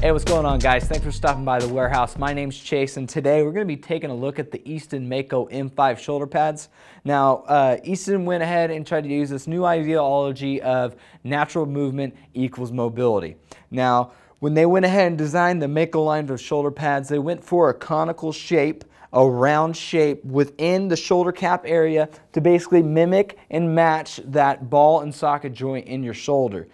Hey, what's going on, guys? Thanks for stopping by the warehouse. My name's Chase, and today we're going to be taking a look at the Easton Mako M5 shoulder pads. Now, Easton went ahead and tried to use this new ideology of natural movement equals mobility. Now, when they went ahead and designed the Mako line of shoulder pads, they went for a conical shape, a round shape within the shoulder cap area to basically mimic and match that ball and socket joint in your shoulder.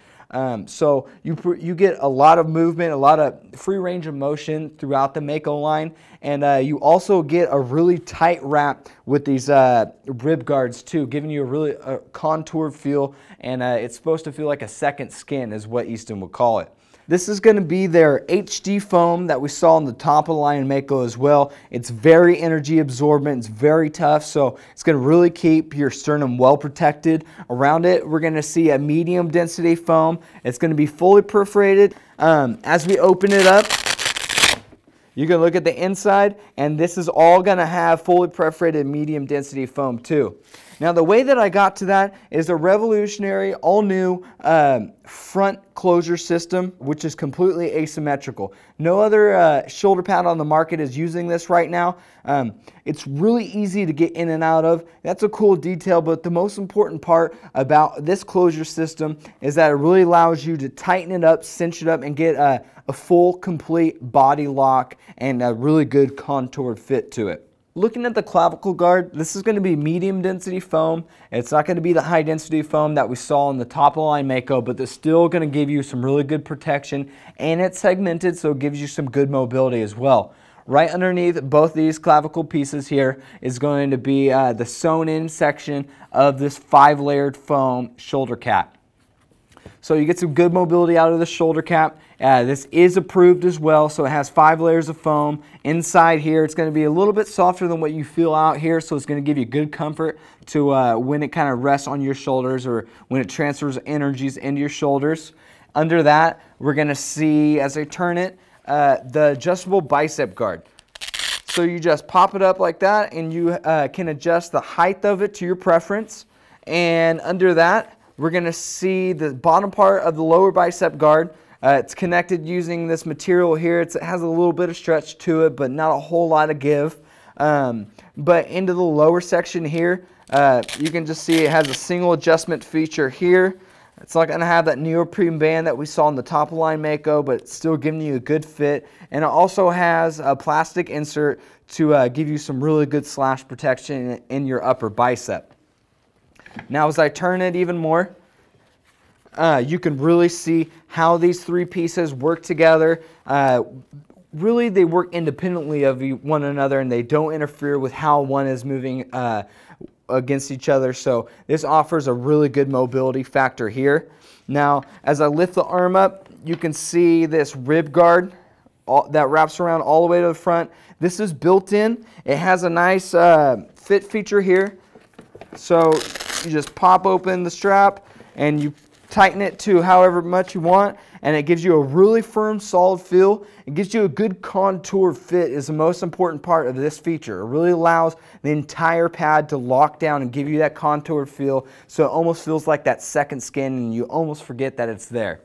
So you get a lot of movement, a lot of free range of motion throughout the Mako line, and you also get a really tight wrap with these rib guards too, giving you a really contoured feel, and it's supposed to feel like a second skin is what Easton would call it. This is going to be their HD foam that we saw on the top of the line Mako as well. It's very energy absorbent, it's very tough, so it's going to really keep your sternum well protected. Around it, we're going to see a medium density foam. It's going to be fully perforated. As we open it up, you can look at the inside, and this is all going to have fully perforated medium density foam too. Now, the way that I got to that is a revolutionary, all-new front closure system, which is completely asymmetrical. No other shoulder pad on the market is using this right now. It's really easy to get in and out of. That's a cool detail, but the most important part about this closure system is that it really allows you to tighten it up, cinch it up, and get a full, complete body lock and a really good contoured fit to it. Looking at the clavicle guard, this is going to be medium density foam. It's not going to be the high density foam that we saw on the top of the line Mako, but it's still going to give you some really good protection, and it's segmented, so it gives you some good mobility as well. Right underneath both these clavicle pieces here is going to be the sewn in section of this 5-layered foam shoulder cap. So you get some good mobility out of the shoulder cap. This is approved as well, so it has 5 layers of foam. Inside here, it's going to be a little bit softer than what you feel out here, so it's going to give you good comfort to when it kind of rests on your shoulders or when it transfers energies into your shoulders. Under that, we're going to see, as I turn it, the adjustable bicep guard. So you just pop it up like that, and you can adjust the height of it to your preference. And under that, we're going to see the bottom part of the lower bicep guard. It's connected using this material here. It has a little bit of stretch to it, but not a whole lot of give. But into the lower section here, you can just see it has a single adjustment feature here. It's not going to have that neoprene band that we saw on the top of line Mako, but it's still giving you a good fit. And it also has a plastic insert to give you some really good slash protection in your upper bicep. Now, as I turn it even more, you can really see how these 3 pieces work together. Really, they work independently of one another, and they don't interfere with how one is moving against each other. So this offers a really good mobility factor here. Now, as I lift the arm up, you can see this rib guard that wraps around all the way to the front. This is built in. It has a nice fit feature here. So you just pop open the strap and you tighten it to however much you want, and it gives you a really firm, solid feel. It gives you a good contour fit is the most important part of this feature. It really allows the entire pad to lock down and give you that contour feel, so it almost feels like that second skin and you almost forget that it's there.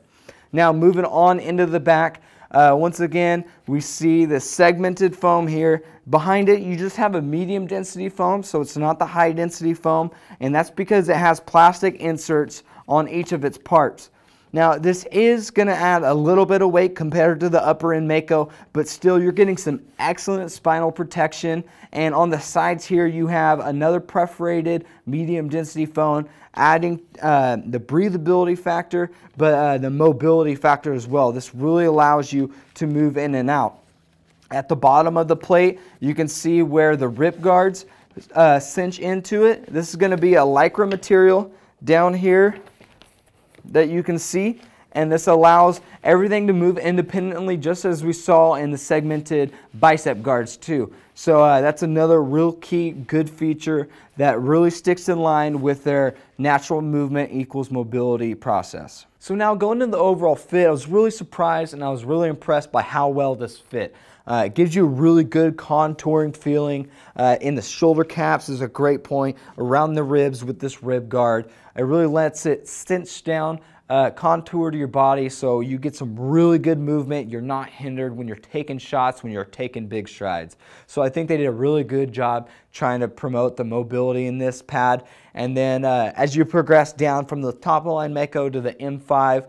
Now, moving on into the back, once again, we see the segmented foam here. Behind it, you just have a medium density foam, so it's not the high density foam, and that's because it has plastic inserts on each of its parts. Now, this is going to add a little bit of weight compared to the upper end Mako, but still you're getting some excellent spinal protection. And on the sides here, you have another perforated medium density foam, adding the breathability factor, but the mobility factor as well. This really allows you to move in and out. At the bottom of the plate, you can see where the rib guards cinch into it. This is going to be a lycra material down here that you can see, and this allows everything to move independently, just as we saw in the segmented bicep guards too. So that's another real key good feature that really sticks in line with their natural movement equals mobility process. So now, going into the overall fit, I was really surprised and I was really impressed by how well this fit. It gives you a really good contouring feeling in the shoulder caps is a great point, around the ribs with this rib guard. It really lets it cinch down contour to your body so you get some really good movement. You're not hindered when you're taking shots, when you're taking big strides. So I think they did a really good job trying to promote the mobility in this pad. And then as you progress down from the top of the line Mako to the M5,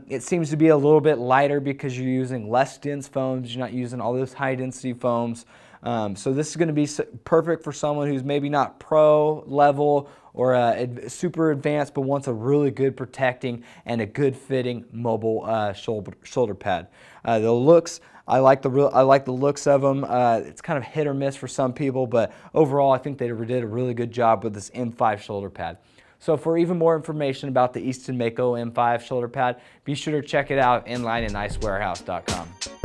it seems to be a little bit lighter because you're using less dense foams. You're not using all those high density foams. So this is going to be perfect for someone who's maybe not pro level or super advanced, but wants a really good protecting and a good fitting mobile shoulder pad. The looks, I like the looks of them. It's kind of hit or miss for some people, but overall I think they did a really good job with this M5 shoulder pad. So for even more information about the Easton Mako M5 shoulder pad, be sure to check it out online at nicewarehouse.com.